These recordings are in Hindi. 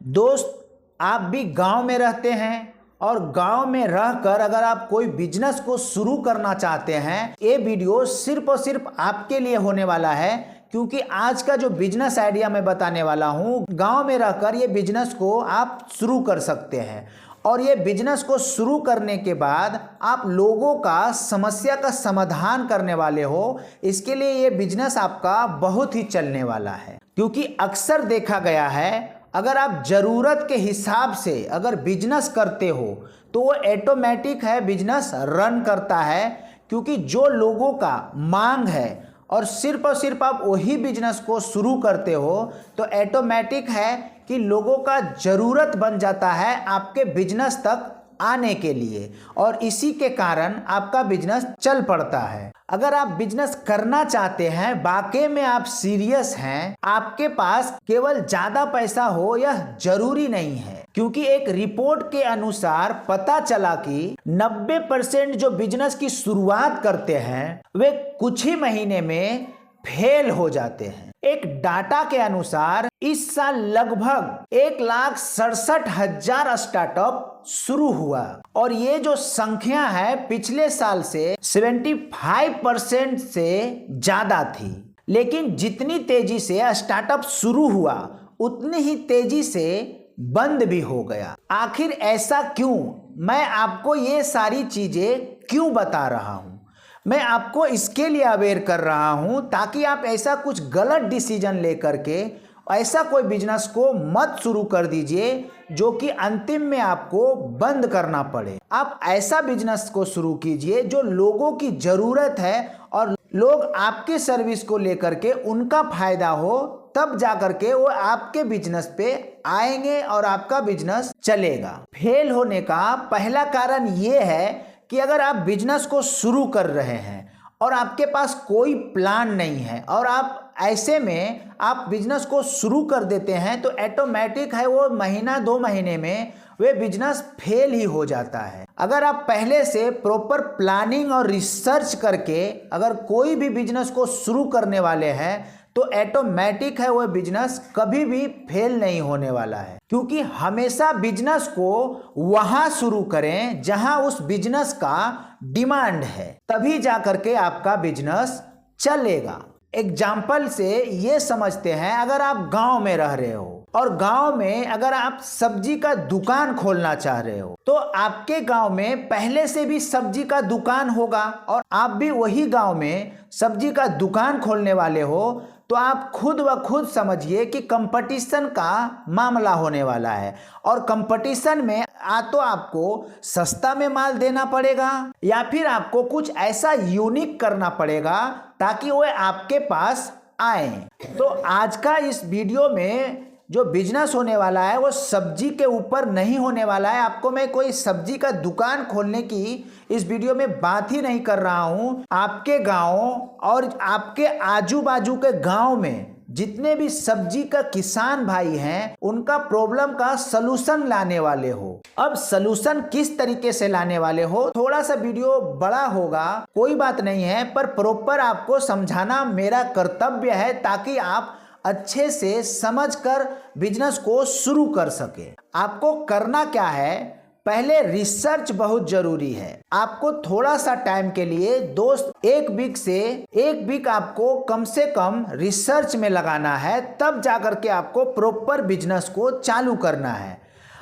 दोस्त, आप भी गांव में रहते हैं और गांव में रहकर अगर आप कोई बिजनेस को शुरू करना चाहते हैं, ये वीडियो सिर्फ और सिर्फ आपके लिए होने वाला है। क्योंकि आज का जो बिजनेस आइडिया मैं बताने वाला हूं, गांव में रहकर ये बिजनेस को आप शुरू कर सकते हैं और ये बिजनेस को शुरू करने के बाद आप लोगों का समस्या का समाधान करने वाले हो। इसके लिए ये बिजनेस आपका बहुत ही चलने वाला है। क्योंकि अक्सर देखा गया है, अगर आप ज़रूरत के हिसाब से अगर बिजनेस करते हो तो वो ऑटोमेटिक है बिजनेस रन करता है। क्योंकि जो लोगों का मांग है और सिर्फ आप वही बिजनेस को शुरू करते हो तो ऑटोमेटिक है कि लोगों का ज़रूरत बन जाता है आपके बिजनेस तक आने के लिए, और इसी के कारण आपका बिजनेस चल पड़ता है। अगर आप बिजनेस करना चाहते हैं, वाकई में आप सीरियस हैं, आपके पास केवल ज़्यादा पैसा हो यह जरूरी नहीं है। क्योंकि एक रिपोर्ट के अनुसार पता चला कि 90% जो बिजनेस की शुरुआत करते हैं वे कुछ ही महीने में फेल हो जाते हैं। एक डाटा के अनुसार इस साल लगभग 1,67,000 स्टार्टअप शुरू हुआ और ये जो संख्या है पिछले साल से 75% से ज्यादा थी। लेकिन जितनी तेजी से स्टार्टअप शुरू हुआ उतनी ही तेजी से बंद भी हो गया। आखिर ऐसा क्यों? मैं आपको ये सारी चीजें क्यों बता रहा हूं? मैं आपको इसके लिए अवेयर कर रहा हूं ताकि आप ऐसा कुछ गलत डिसीजन लेकर के ऐसा कोई बिजनेस को मत शुरू कर दीजिए जो कि अंतिम में आपको बंद करना पड़े। आप ऐसा बिजनेस को शुरू कीजिए जो लोगों की जरूरत है और लोग आपके सर्विस को लेकर के उनका फायदा हो, तब जाकर के वो आपके बिजनेस पे आएंगे और आपका बिजनेस चलेगा। फेल होने का पहला कारण ये है कि अगर आप बिजनेस को शुरू कर रहे हैं और आपके पास कोई प्लान नहीं है और आप ऐसे में आप बिजनेस को शुरू कर देते हैं तो ऑटोमेटिक है वो महीना 2 महीने में वे बिजनेस फेल ही हो जाता है। अगर आप पहले से प्रॉपर प्लानिंग और रिसर्च करके अगर कोई भी बिजनेस को शुरू करने वाले हैं तो ऑटोमेटिक है वह बिजनेस कभी भी फेल नहीं होने वाला है। क्योंकि हमेशा बिजनेस को वहां शुरू करें जहां उस बिजनेस का डिमांड है, तभी जाकर के आपका बिजनेस चलेगा। एग्जाम्पल से ये समझते हैं, अगर आप गांव में रह रहे हो और गांव में अगर आप सब्जी का दुकान खोलना चाह रहे हो तो आपके गांव में पहले से भी सब्जी का दुकान होगा और आप भी वही गांव में सब्जी का दुकान खोलने वाले हो, तो आप खुद व खुद समझिए कि कंपटीशन का मामला होने वाला है। और कंपटीशन में तो आपको सस्ता में माल देना पड़ेगा या फिर आपको कुछ ऐसा यूनिक करना पड़ेगा ताकि वो आपके पास आए। तो आज का इस वीडियो में जो बिजनेस होने वाला है वो सब्जी के ऊपर नहीं होने वाला है। आपको मैं कोई सब्जी का दुकान खोलने की इस वीडियो में बात ही नहीं कर रहा हूं। आपके गांव और आपके आजू बाजू के गांव में जितने भी सब्जी का किसान भाई हैं उनका प्रॉब्लम का सलूशन लाने वाले हो। अब सलूशन किस तरीके से लाने वाले हो, थोड़ा सा वीडियो बड़ा होगा, कोई बात नहीं है, पर प्रॉपर आपको समझाना मेरा कर्तव्य है ताकि आप अच्छे से समझकर बिजनेस को शुरू कर सके। आपको करना क्या है, पहले रिसर्च बहुत जरूरी है। आपको थोड़ा सा टाइम के लिए दोस्त 1 वीक आपको कम से कम रिसर्च में लगाना है, तब जाकर के आपको प्रॉपर बिजनेस को चालू करना है।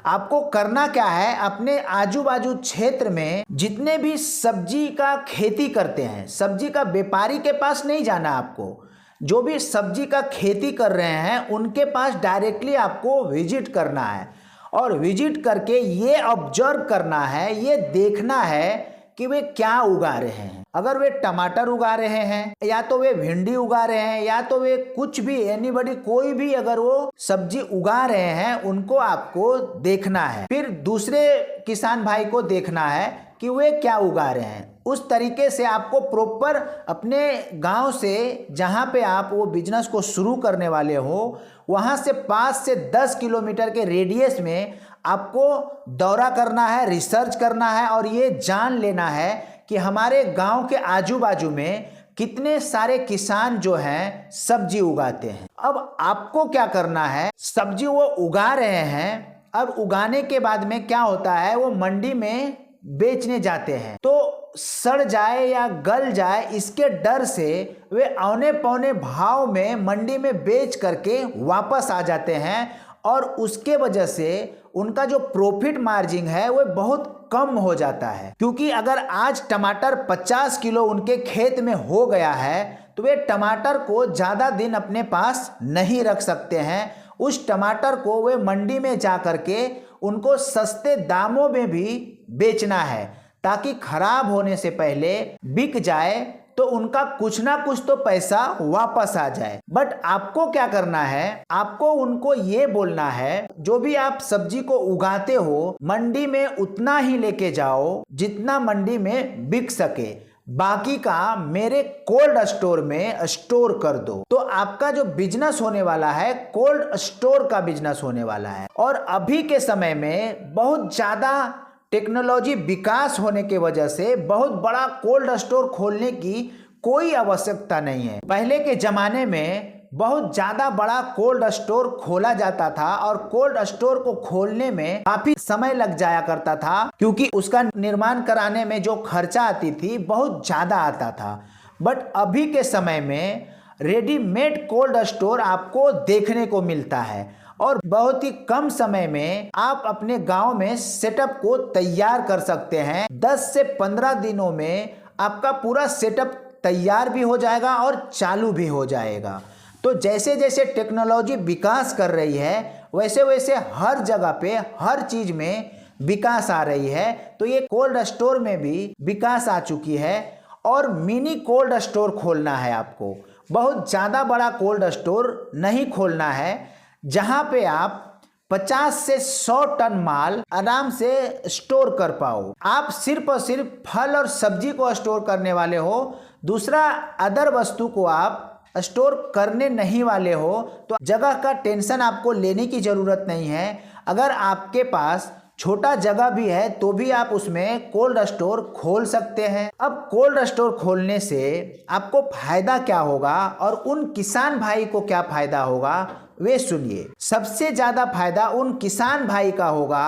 आपको करना क्या है, अपने आजू बाजू क्षेत्र में जितने भी सब्जी का खेती करते हैं, सब्जी का व्यापारी के पास नहीं जाना। आपको जो भी सब्जी का खेती कर रहे हैं उनके पास डायरेक्टली आपको विजिट करना है और विजिट करके ये ऑब्जर्व करना है, ये देखना है कि वे क्या उगा रहे हैं। अगर वे टमाटर उगा रहे हैं या तो वे भिंडी उगा रहे हैं या तो वे कुछ भी एनीबॉडी कोई भी अगर वो सब्जी उगा रहे हैं उनको आपको देखना है। फिर दूसरे किसान भाई को देखना है कि वे क्या उगा रहे हैं। उस तरीके से आपको प्रॉपर अपने गांव से जहां पे आप वो बिजनेस को शुरू करने वाले हो वहां से 5 से 10 किलोमीटर के रेडियस में आपको दौरा करना है, रिसर्च करना है और ये जान लेना है कि हमारे गांव के आजू बाजू में कितने सारे किसान जो हैं सब्जी उगाते हैं। अब आपको क्या करना है, सब्जी वो उगा रहे हैं, अब उगाने के बाद में क्या होता है, वो मंडी में बेचने जाते हैं तो सड़ जाए या गल जाए इसके डर से वे औने पौने भाव में मंडी में बेच करके वापस आ जाते हैं और उसके वजह से उनका जो प्रॉफिट मार्जिन है वो बहुत कम हो जाता है। क्योंकि अगर आज टमाटर 50 किलो उनके खेत में हो गया है तो वे टमाटर को ज़्यादा दिन अपने पास नहीं रख सकते हैं। उस टमाटर को वे मंडी में जा करके उनको सस्ते दामों में भी बेचना है ताकि खराब होने से पहले बिक जाए तो उनका कुछ ना कुछ तो पैसा वापस आ जाए। बट आपको क्या करना है, आपको उनको ये बोलना है जो भी आप सब्जी को उगाते हो मंडी में उतना ही लेके जाओ जितना मंडी में बिक सके, बाकी का मेरे कोल्ड स्टोर में स्टोर कर दो। तो आपका जो बिजनेस होने वाला है कोल्ड स्टोर का बिजनेस होने वाला है। और अभी के समय में बहुत ज़्यादा टेक्नोलॉजी विकास होने के वजह से बहुत बड़ा कोल्ड स्टोर खोलने की कोई आवश्यकता नहीं है। पहले के ज़माने में बहुत ज़्यादा बड़ा कोल्ड स्टोर खोला जाता था और कोल्ड स्टोर को खोलने में काफ़ी समय लग जाया करता था क्योंकि उसका निर्माण कराने में जो खर्चा आती थी बहुत ज़्यादा आता था। बट अभी के समय में रेडीमेड कोल्ड स्टोर आपको देखने को मिलता है और बहुत ही कम समय में आप अपने गांव में सेटअप को तैयार कर सकते हैं। 10 से 15 दिनों में आपका पूरा सेटअप तैयार भी हो जाएगा और चालू भी हो जाएगा। तो जैसे जैसे टेक्नोलॉजी विकास कर रही है वैसे वैसे हर जगह पे हर चीज़ में विकास आ रही है। तो ये कोल्ड स्टोर में भी विकास आ चुकी है और मिनी कोल्ड स्टोर खोलना है आपको। बहुत ज़्यादा बड़ा कोल्ड स्टोर नहीं खोलना है जहाँ पे आप 50 से 100 टन माल आराम से स्टोर कर पाओ। आप सिर्फ और सिर्फ फल और सब्जी को स्टोर करने वाले हो, दूसरा अदर वस्तु को आप स्टोर करने नहीं वाले हो तो जगह का टेंशन आपको लेने की ज़रूरत नहीं है। अगर आपके पास छोटा जगह भी है तो भी आप उसमें कोल्ड स्टोर खोल सकते हैं। अब कोल्ड स्टोर खोलने से आपको फायदा क्या होगा और उन किसान भाई को क्या फायदा होगा वे सुनिए। सबसे ज़्यादा फायदा उन किसान भाई का होगा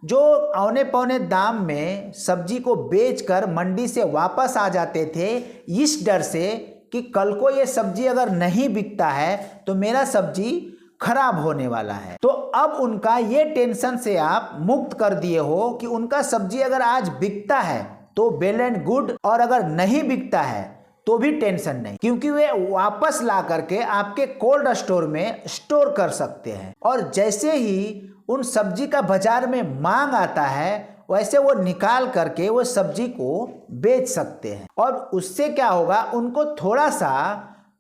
जो औने पौने दाम में सब्जी को बेचकर मंडी से वापस आ जाते थे इस डर से कि कल को ये सब्जी अगर नहीं बिकता है तो मेरा सब्जी खराब होने वाला है। तो अब उनका ये टेंशन से आप मुक्त कर दिए हो कि उनका सब्जी अगर आज बिकता है तो वेल एंड गुड और अगर नहीं बिकता है तो भी टेंशन नहीं, क्योंकि वे वापस ला करके आपके कोल्ड स्टोर में स्टोर कर सकते हैं। और जैसे ही उन सब्जी का बाजार में मांग आता है वैसे वो निकाल करके वो सब्जी को बेच सकते हैं। और उससे क्या होगा, उनको थोड़ा सा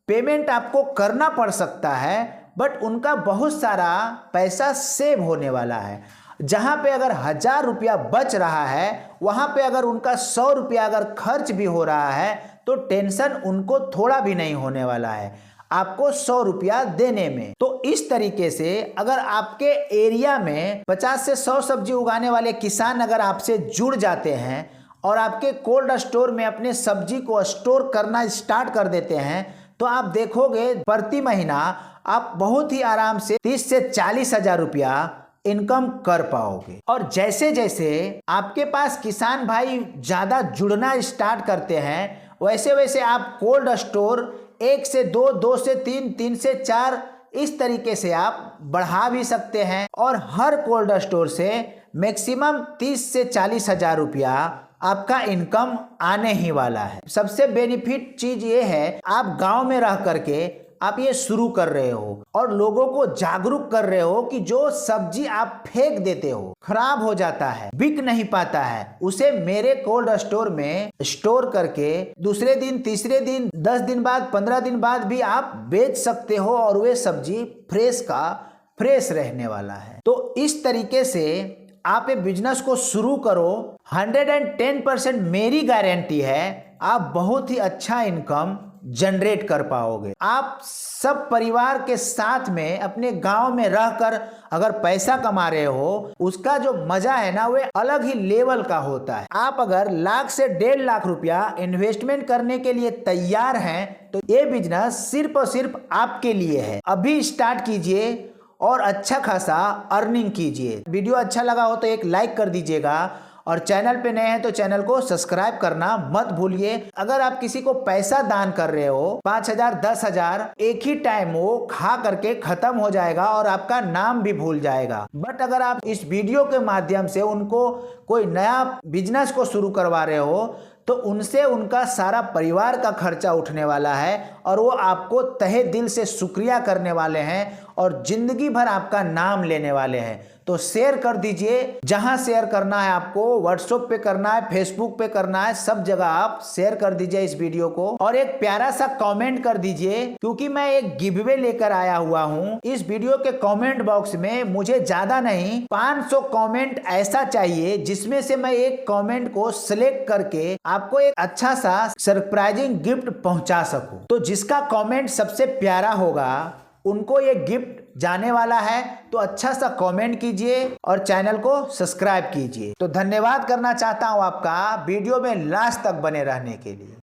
पेमेंट आपको करना पड़ सकता है बट उनका बहुत सारा पैसा सेव होने वाला है। जहाँ पे अगर 1000 रुपया बच रहा है वहाँ पे अगर उनका 100 रुपया अगर खर्च भी हो रहा है तो टेंशन उनको थोड़ा भी नहीं होने वाला है आपको 100 रुपया देने में। तो इस तरीके से अगर आपके एरिया में 50 से 100 सब्जी उगाने वाले किसान अगर आपसे जुड़ जाते हैं और आपके कोल्ड स्टोर में अपने सब्जी को स्टोर करना स्टार्ट कर देते हैं तो आप देखोगे प्रति महीना आप बहुत ही आराम से 30 से 40 हजार रुपया इनकम कर पाओगे। और जैसे जैसे आपके पास किसान भाई ज़्यादा जुड़ना स्टार्ट करते हैं वैसे वैसे आप कोल्ड स्टोर 1 से 2, 2 से 3, 3 से 4 इस तरीके से आप बढ़ा भी सकते हैं। और हर कोल्ड स्टोर से मैक्सिमम 30 से 40 हजार रुपया आपका इनकम आने ही वाला है। सबसे बेनिफिट चीज ये है आप गांव में रह करके आप ये शुरू कर रहे हो और लोगों को जागरूक कर रहे हो कि जो सब्जी आप फेंक देते हो, खराब हो जाता है, बिक नहीं पाता है, उसे मेरे कोल्ड स्टोर में स्टोर करके दूसरे दिन, तीसरे दिन, 10 दिन बाद, 15 दिन बाद भी आप बेच सकते हो और वे सब्जी फ्रेश का फ्रेश रहने वाला है। तो इस तरीके से आप ये बिजनेस को शुरू करो, 110% मेरी गारंटी है आप बहुत ही अच्छा इनकम जनरेट कर पाओगे। आप सब परिवार के साथ में अपने गांव में रहकर अगर पैसा कमा रहे हो, उसका जो मजा है ना, वो अलग ही लेवल का होता है। आप अगर लाख से 1.5 लाख रुपया इन्वेस्टमेंट करने के लिए तैयार हैं तो ये बिजनेस सिर्फ और सिर्फ आपके लिए है। अभी स्टार्ट कीजिए और अच्छा खासा अर्निंग कीजिए। वीडियो अच्छा लगा हो तो एक लाइक कर दीजिएगा और चैनल पे नए हैं तो चैनल को सब्सक्राइब करना मत भूलिए। अगर आप किसी को पैसा दान कर रहे हो, 5,000 10,000, एक ही टाइम वो खा करके खत्म हो जाएगा और आपका नाम भी भूल जाएगा। बट अगर आप इस वीडियो के माध्यम से उनको कोई नया बिजनेस को शुरू करवा रहे हो तो उनसे उनका सारा परिवार का खर्चा उठने वाला है और वो आपको तहे दिल से शुक्रिया करने वाले हैं और जिंदगी भर आपका नाम लेने वाले हैं। तो शेयर कर दीजिए, जहां शेयर करना है आपको, व्हाट्सएप पे करना है, फेसबुक पे करना है, सब जगह आप शेयर कर दीजिए इस वीडियो को और एक प्यारा सा कमेंट कर दीजिए, क्योंकि मैं एक गिवअवे लेकर आया हुआ हूं। इस वीडियो के कमेंट बॉक्स में मुझे ज्यादा नहीं 500 कमेंट ऐसा चाहिए जिसमें से मैं एक कमेंट को सिलेक्ट करके आपको एक अच्छा सा सरप्राइजिंग गिफ्ट पहुंचा सकूं। तो जिसका कमेंट सबसे प्यारा होगा उनको ये गिफ्ट जाने वाला है। तो अच्छा सा कमेंट कीजिए और चैनल को सब्सक्राइब कीजिए। तो धन्यवाद करना चाहता हूं आपका वीडियो में लास्ट तक बने रहने के लिए।